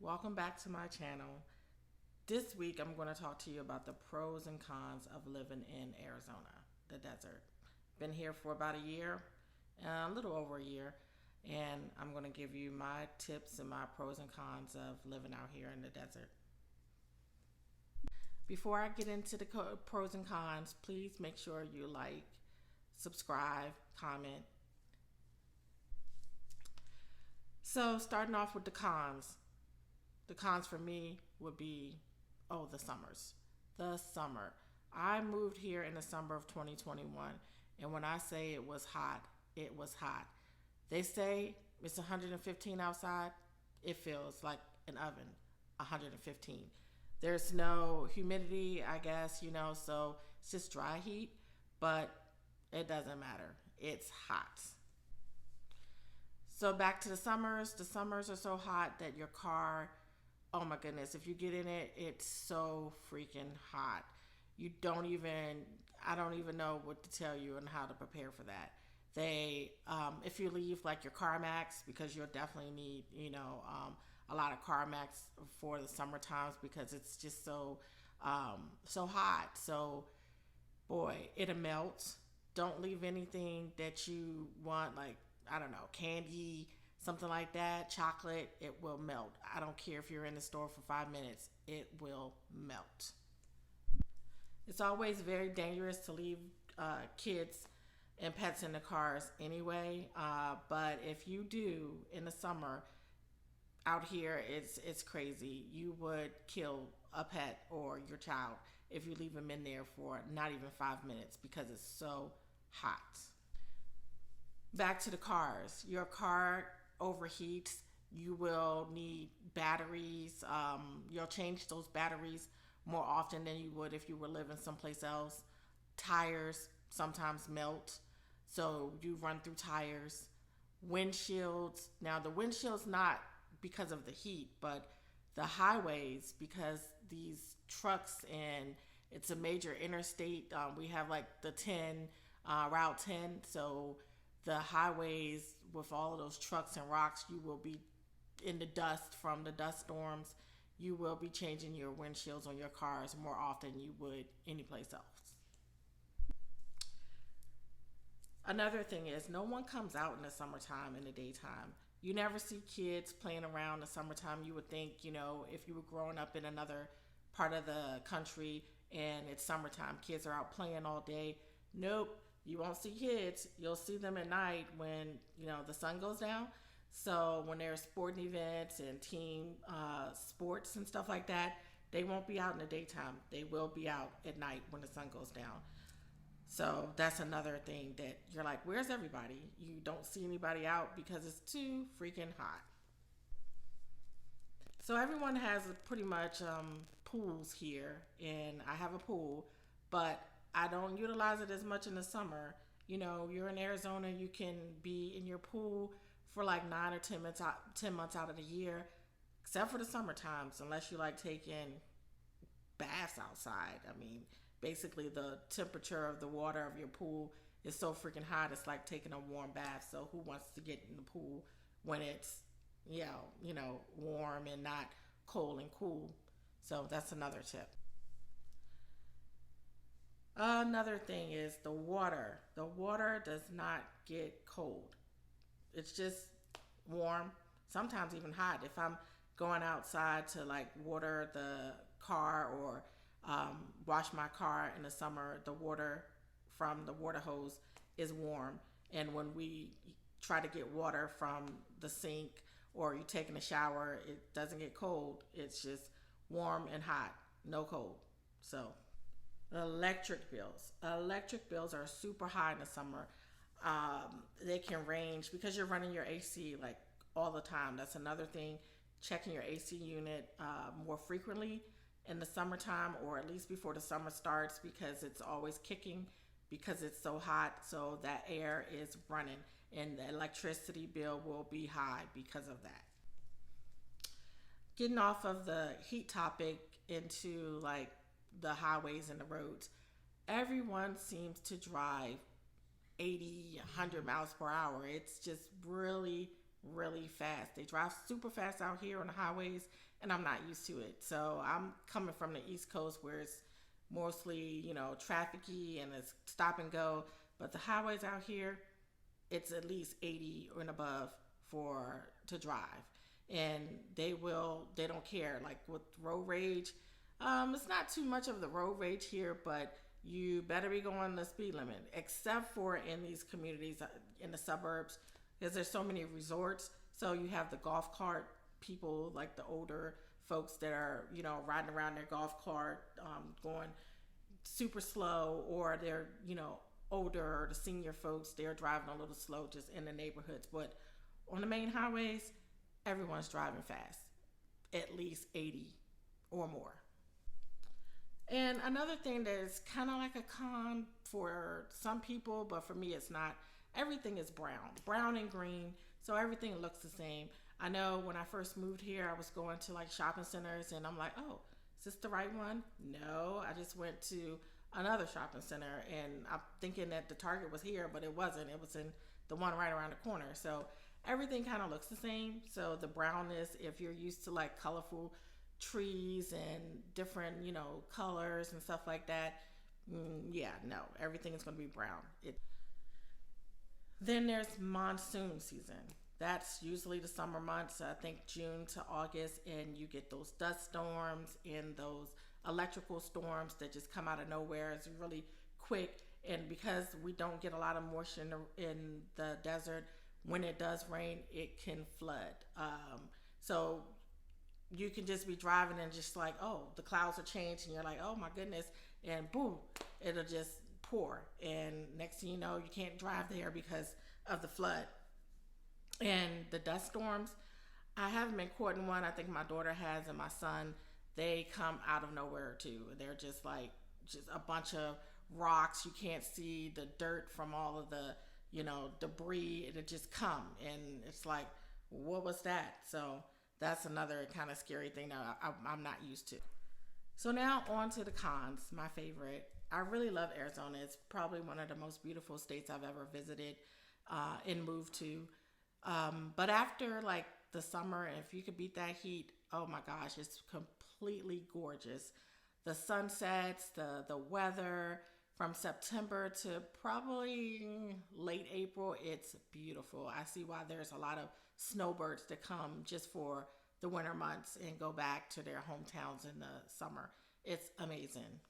welcome back to my channel. This week I'm going to talk to you about the pros and cons of living in Arizona, the desert. Been here for about a year, a little over a year, and I'm going to give you my tips and my pros and cons of living out here in the desert. Before I get into the pros and cons, please make sure you like, subscribe, comment. So starting off with the cons. The cons for me would be, the summers. The summer. I moved here in the summer of 2021, and when I say it was hot, it was hot. They say it's 115 outside. It feels like an oven, 115. There's no humidity, I guess, so it's just dry heat, but it doesn't matter. It's hot. So back to the summers. The summers are so hot that your car, oh my goodness, if you get in it, it's so freaking hot. You don't even, I don't even know what to tell you and how to prepare for that. If you leave like your CarMax, because you'll definitely need, a lot of CarMax for the summer times because it's just so hot. So, boy, it'll melt. Don't leave anything that you want, like, I don't know, candy, something like that, chocolate, it will melt. I don't care if you're in the store for 5 minutes, it will melt. It's always very dangerous to leave kids and pets in the cars anyway, but if you do in the summer, out here it's crazy. You would kill a pet or your child if you leave them in there for not even 5 minutes because it's so hot. Back to the cars. Your car overheats. You will need batteries. You'll change those batteries more often than you would if you were living someplace else. Tires sometimes melt, so you run through tires. Windshields. Now the windshields not because of the heat, but the highways, because these trucks, and it's a major interstate. We have like the 10, Route 10, so the highways with all of those trucks and rocks, you will be in the dust from the dust storms. You will be changing your windshields on your cars more often than you would anyplace else. Another thing is no one comes out in the summertime in the daytime. You never see kids playing around in the summertime. You would think, if you were growing up in another part of the country and it's summertime, kids are out playing all day. Nope, you won't see kids. You'll see them at night when, the sun goes down. So when there's sporting events and team sports and stuff like that, they won't be out in the daytime. They will be out at night when the sun goes down. So that's another thing that you're like, where's everybody? You don't see anybody out because it's too freaking hot. So everyone has pretty much pools here, and I have a pool, but I don't utilize it as much in the summer. You're in Arizona, you can be in your pool for like 9 or 10 months out of the year, except for the summer times, unless you like taking baths outside. I mean, basically the temperature of the water of your pool is so freaking hot, it's like taking a warm bath. So who wants to get in the pool when it's, warm and not cold and cool? So that's another tip. Another thing is the water. The water does not get cold. It's just warm, sometimes even hot. If I'm going outside to like water the car or wash my car in the summer, the water from the water hose is warm. And when we try to get water from the sink or you taking a shower, it doesn't get cold. It's just warm and hot, no cold. So electric bills. Electric bills are super high in the summer. They can range because you're running your AC like all the time. That's another thing. Checking your AC unit more frequently in the summertime, or at least before the summer starts, because it's always kicking because it's so hot. So that air is running, and the electricity bill will be high because of that. Getting off of the heat topic into like the highways and the roads, everyone seems to drive 80, 100 miles per hour. It's just really, really fast. They drive super fast out here on the highways, and I'm not used to it. So I'm coming from the East Coast where it's mostly, trafficy and it's stop and go. But the highways out here, it's at least 80 and above for to drive, and they don't care. Like with road rage, it's not too much of the road rage here, but you better be going the speed limit, except for in these communities in the suburbs, because there's so many resorts. So you have the golf cart people, like the older folks that are, riding around their golf cart, going super slow, or they're, older, or the senior folks, they're driving a little slow just in the neighborhoods. But on the main highways, everyone's driving fast, at least 80 or more. And another thing that is kind of like a con for some people, but for me it's not, everything is brown and green, so everything looks the same. I know when I first moved here, I was going to like shopping centers, and I'm like, oh, is this the right one? No, I just went to another shopping center, and I'm thinking that the Target was here, but it wasn't. It was in the one right around the corner. So everything kind of looks the same. So the brownness, if you're used to like colorful trees and different, colors and stuff like that, yeah, no, everything is going to be brown. Then there's monsoon season. That's usually the summer months, I think June to August, and you get those dust storms and those electrical storms that just come out of nowhere. It's really quick, and because we don't get a lot of moisture in the desert, when it does rain, it can flood. So you can just be driving and just like, oh, the clouds are changed, and you're like, oh my goodness, and boom, it'll just pour, and next thing you know, you can't drive there because of the flood. And the dust storms, I haven't been caught in one. I think my daughter has, and my son, they come out of nowhere too. They're just like just a bunch of rocks. You can't see the dirt from all of the, debris. It just come, and it's like, what was that? So that's another kind of scary thing that I'm not used to. So now on to the cons. My favorite. I really love Arizona. It's probably one of the most beautiful states I've ever visited and moved to. But after like the summer, if you could beat that heat, oh my gosh, it's completely gorgeous. The sunsets, the weather from September to probably late April, it's beautiful. I see why there's a lot of snowbirds that come just for the winter months and go back to their hometowns in the summer. It's amazing.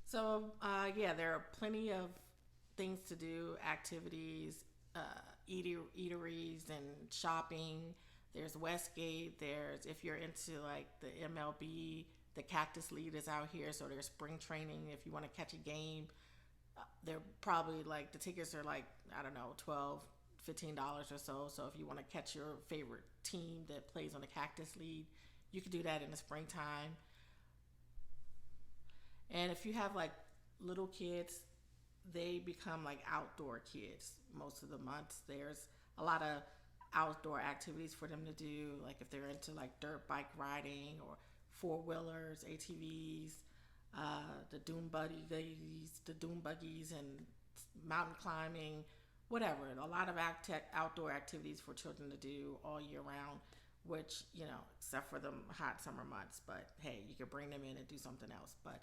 So, yeah, there are plenty of things to do, activities, eateries, and shopping. There's Westgate. There's, if you're into like the MLB, the Cactus League is out here. So there's spring training if you want to catch a game. They're probably like, the tickets are like, I don't know, $12, $15 or so. So if you want to catch your favorite team that plays on the Cactus League, you can do that in the springtime. And if you have like little kids, they become like outdoor kids most of the months. There's a lot of outdoor activities for them to do, like if they're into like dirt bike riding or four wheelers, ATVs, the dune buggies, and mountain climbing, whatever. A lot of outdoor activities for children to do all year round, which, except for the hot summer months. But hey, you can bring them in and do something else. But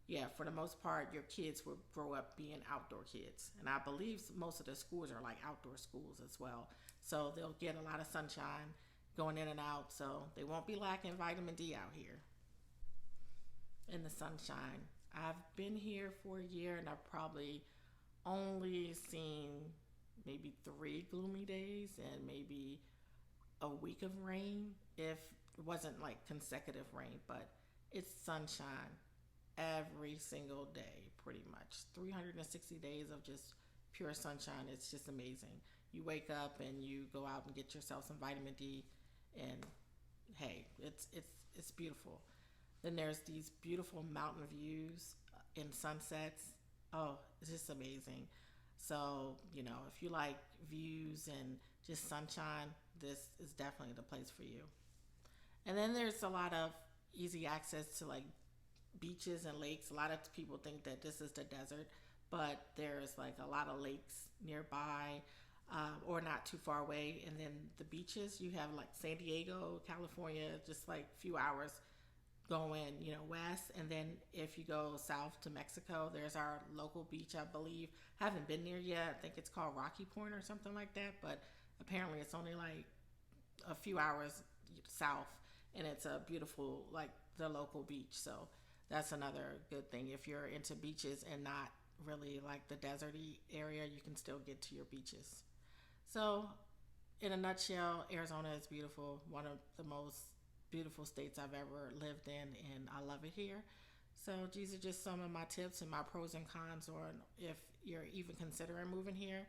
yeah, for the most part, your kids will grow up being outdoor kids. And I believe most of the schools are like outdoor schools as well. So they'll get a lot of sunshine going in and out. So they won't be lacking vitamin D out here in the sunshine. I've been here for a year, and I've probably only seen maybe 3 gloomy days and maybe a week of rain, if it wasn't like consecutive rain. But it's sunshine every single day, pretty much 360 days of just pure sunshine. It's just amazing. You wake up and you go out and get yourself some vitamin D, and hey, it's beautiful. Then there's these beautiful mountain views and sunsets. Oh, it's just amazing. So, if you like views and just sunshine, this is definitely the place for you. And then there's a lot of easy access to like beaches and lakes. A lot of people think that this is the desert, but there's like a lot of lakes nearby. or not too far away. And then the beaches, you have like San Diego, California, just like a few hours going, west. And then if you go south to Mexico, there's our local beach, I believe. Haven't been there yet. I think it's called Rocky Point or something like that. But apparently it's only like a few hours south, and it's a beautiful, like the local beach. So that's another good thing. If you're into beaches and not really like the deserty area, you can still get to your beaches. So, in a nutshell, Arizona is beautiful. One of the most beautiful states I've ever lived in, and I love it here. So, these are just some of my tips and my pros and cons on if you're even considering moving here.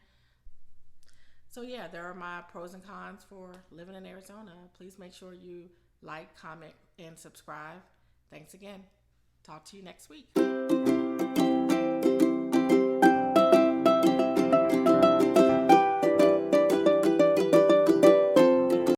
So, yeah, there are my pros and cons for living in Arizona. Please make sure you like, comment, and subscribe. Thanks again. Talk to you next week.